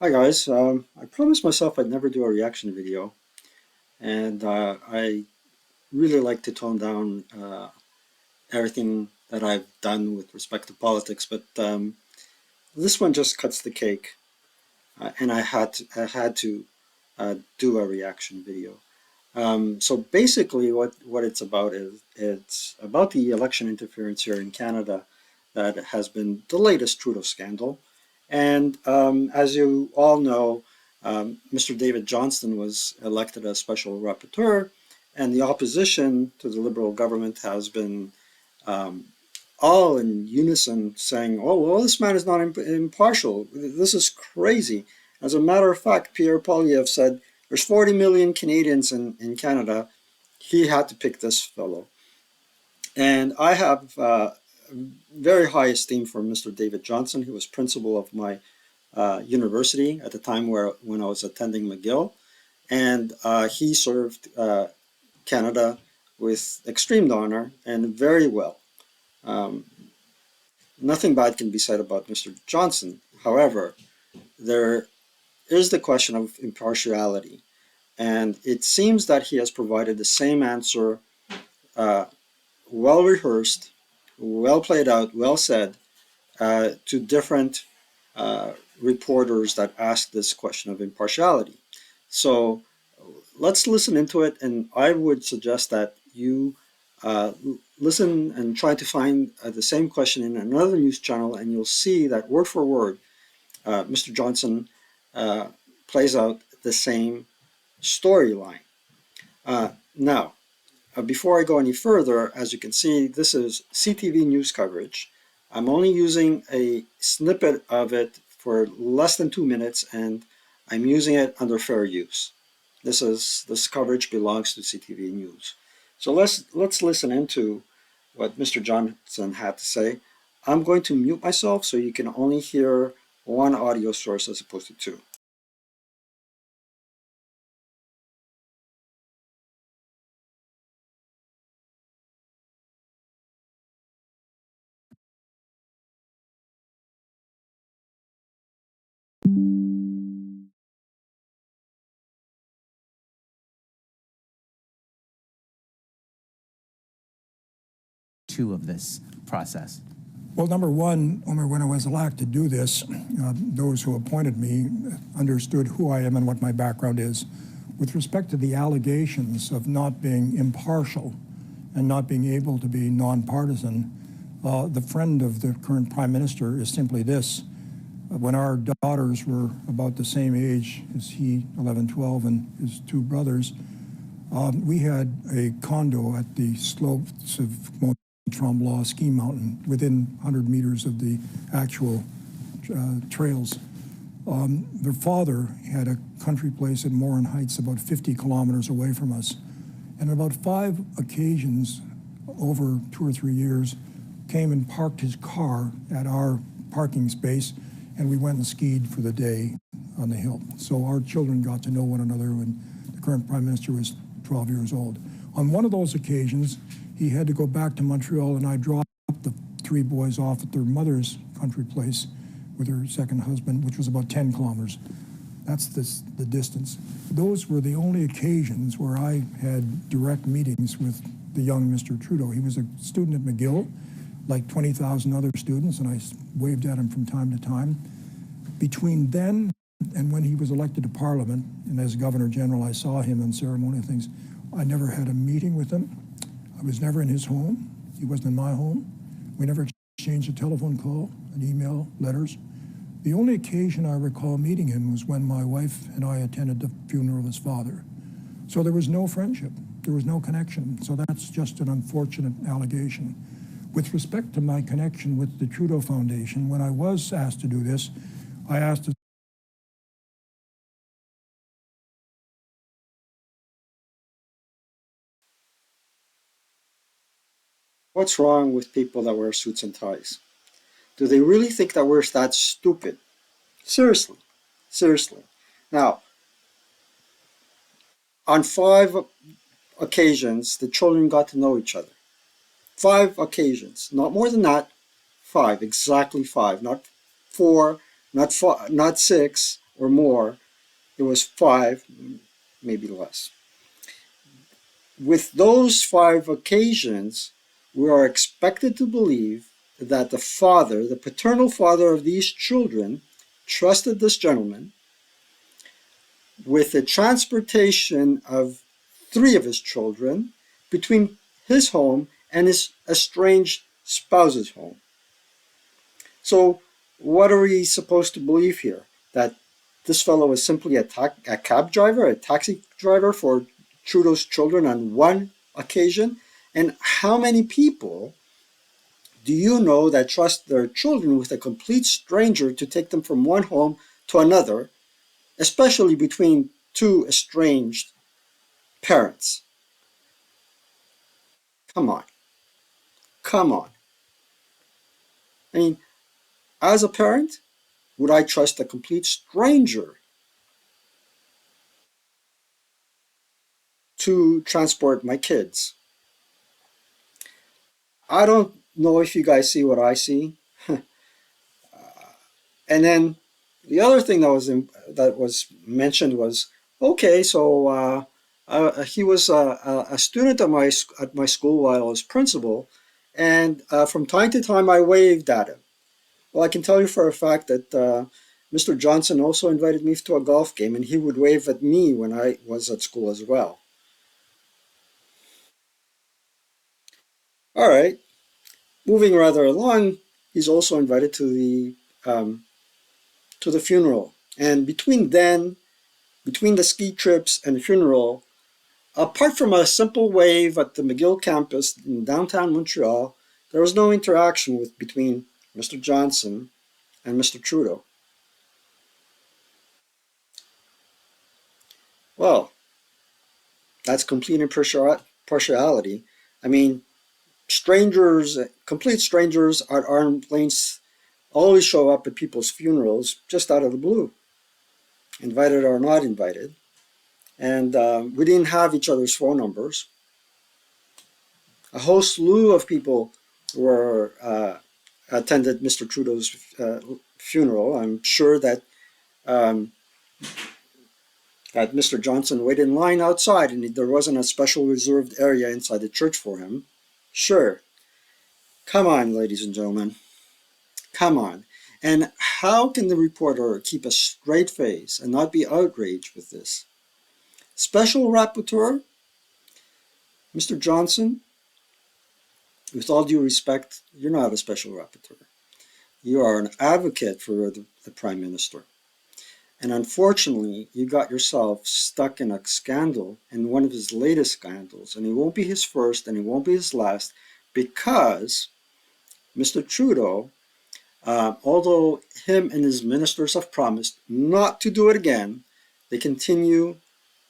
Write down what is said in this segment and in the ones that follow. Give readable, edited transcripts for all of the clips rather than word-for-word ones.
Hi guys, I promised myself I'd never do a reaction video, and I really like to tone down everything that I've done with respect to politics, but this one just cuts the cake, and I had to do a reaction video. So basically, what it's about is it's about the election interference here in Canada that has been the latest Trudeau scandal. And as you all know, Mr. David Johnston was elected as special rapporteur, and the opposition to the Liberal government has been um, all in unison saying, "Oh, well, this man is not impartial. This is crazy." As a matter of fact, Pierre Poilievre said, "There's 40 million Canadians in Canada. He had to pick this fellow." And I have very high esteem for Mr. David Johnson. He was principal of my university at the time when I was attending McGill, and he served Canada with extreme honor and very well. Um, Nothing bad can be said about Mr. Johnson. However, there is the question of impartiality, and it seems that he has provided the same answer, uh, well rehearsed, well played out, well said, to different uh, reporters that asked this question of impartiality. So let's listen into it, and I would suggest that you uh, listen and try to find the same question in another news channel, and you'll see that word for word, Mr. Johnson uh, plays out the same storyline. Now, before I go any further, as you can see, this is CTV news coverage. I'm only using a snippet of it for less than 2 minutes, and I'm using it under fair use. This coverage belongs to CTV News. So let's listen into what Mr. Johnson had to say. I'm going to mute myself so you can only hear one audio source as opposed to two. Two of this process? Well, number one, when I was elected to do this, those who appointed me understood who I am and what my background is. With respect to the allegations of not being impartial and not being able to be nonpartisan, the friend of the current Prime Minister is simply this. When our daughters were about the same age as he, 11, 12, and his two brothers, we had a condo at the slopes of Tremblant Ski Mountain within 100 meters of the actual trails. Their father had a country place in Morin Heights about 50 kilometers away from us. And about 5 occasions over 2 or 3 years came and parked his car at our parking space, and we went and skied for the day on the hill. So our children got to know one another when the current Prime Minister was 12 years old. On one of those occasions, he had to go back to Montreal, and I dropped the 3 boys off at their mother's country place with her second husband, which was about 10 kilometers. That's the distance. Those were the only occasions where I had direct meetings with the young Mr. Trudeau. He was a student at McGill, like 20,000 other students, and I waved at him from time to time. Between then and when he was elected to Parliament, and as Governor General, I saw him on ceremonial things, I never had a meeting with him. I was never in his home. He wasn't in my home. We never exchanged a telephone call, an email, letters. The only occasion I recall meeting him was when my wife and I attended the funeral of his father. So there was no friendship. There was no connection. So that's just an unfortunate allegation. With respect to my connection with the Trudeau Foundation, when I was asked to do this, I asked What's wrong with people that wear suits and ties? Do they really think that we're that stupid? Seriously, seriously. Now, on 5 occasions, the children got to know each other. 5 occasions, not more than that. 5, exactly 5, not 4, not 6, or more. It was 5, maybe less. With those 5 occasions, we are expected to believe that the father, the paternal father of these children, trusted this gentleman with the transportation of 3 of his children between his home and his estranged spouse's home. So what are we supposed to believe here? That this fellow was simply a cab driver, a taxi driver for Trudeau's children on one occasion? And how many people do you know that trust their children with a complete stranger to take them from one home to another, especially between 2 estranged parents? Come on. Come on. I mean, as a parent, would I trust a complete stranger to transport my kids? I don't know if you guys see what I see. And then the other thing that was mentioned was, okay, so he was a student at my school while I was principal, and from time to time I waved at him. Well, I can tell you for a fact that Mr. Johnston also invited me to a golf game, and he would wave at me when I was at school as well. All right, moving rather along, he's also invited um, to the funeral, and between the ski trips and the funeral, apart from a simple wave at the McGill campus in downtown Montreal, there was no interaction between Mr. Johnston and Mr. Trudeau. Well, that's complete partiality. I mean, complete strangers at arm's length always show up at people's funerals just out of the blue, invited or not invited. And we didn't have each other's phone numbers. A whole slew of people were attended Mr. Trudeau's funeral. I'm sure um, that Mr. Johnston waited in line outside, and there wasn't a special reserved area inside the church for him. Sure. Come on, ladies and gentlemen. Come on. And how can the reporter keep a straight face and not be outraged with this? Special Rapporteur, Mr. Johnston, with all due respect, you're not a special rapporteur. You are an advocate for the Prime Minister. And unfortunately, you got yourself stuck in a scandal, in one of his latest scandals, and it won't be his first and it won't be his last, because Mr. Trudeau, although him and his ministers have promised not to do it again, they continue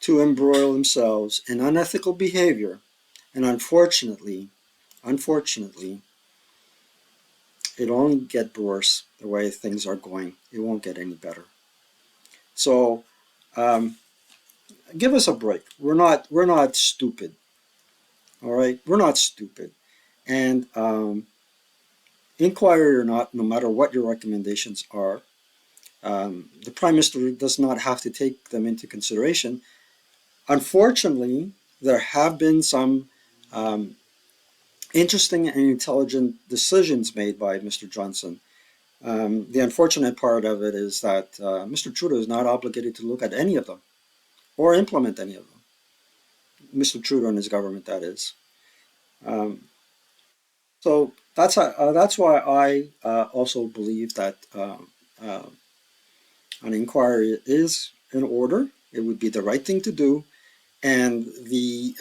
to embroil themselves in unethical behavior. And unfortunately, it'll only get worse the way things are going. It won't get any better. So give us a break. We're not stupid. All right, we're not stupid. And inquiry or not, no matter what your recommendations are, the Prime Minister does not have to take them into consideration. Unfortunately, there have been some interesting and intelligent decisions made by Mr. Johnston. The unfortunate part of it is that Mr. Trudeau is not obligated to look at any of them or implement any of them. Mr. Trudeau and his government, that is. So that's why I also believe that an inquiry is in order. It would be the right thing to do, and the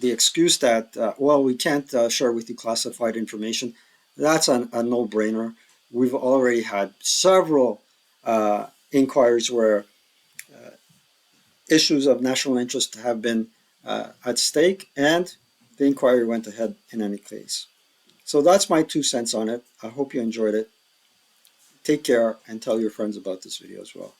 excuse that well, we can't share with you classified information, that's a no-brainer. We've already had several inquiries where issues of national interest have been at stake, and the inquiry went ahead in any case. So that's my 2 cents on it. I hope you enjoyed it. Take care and tell your friends about this video as well.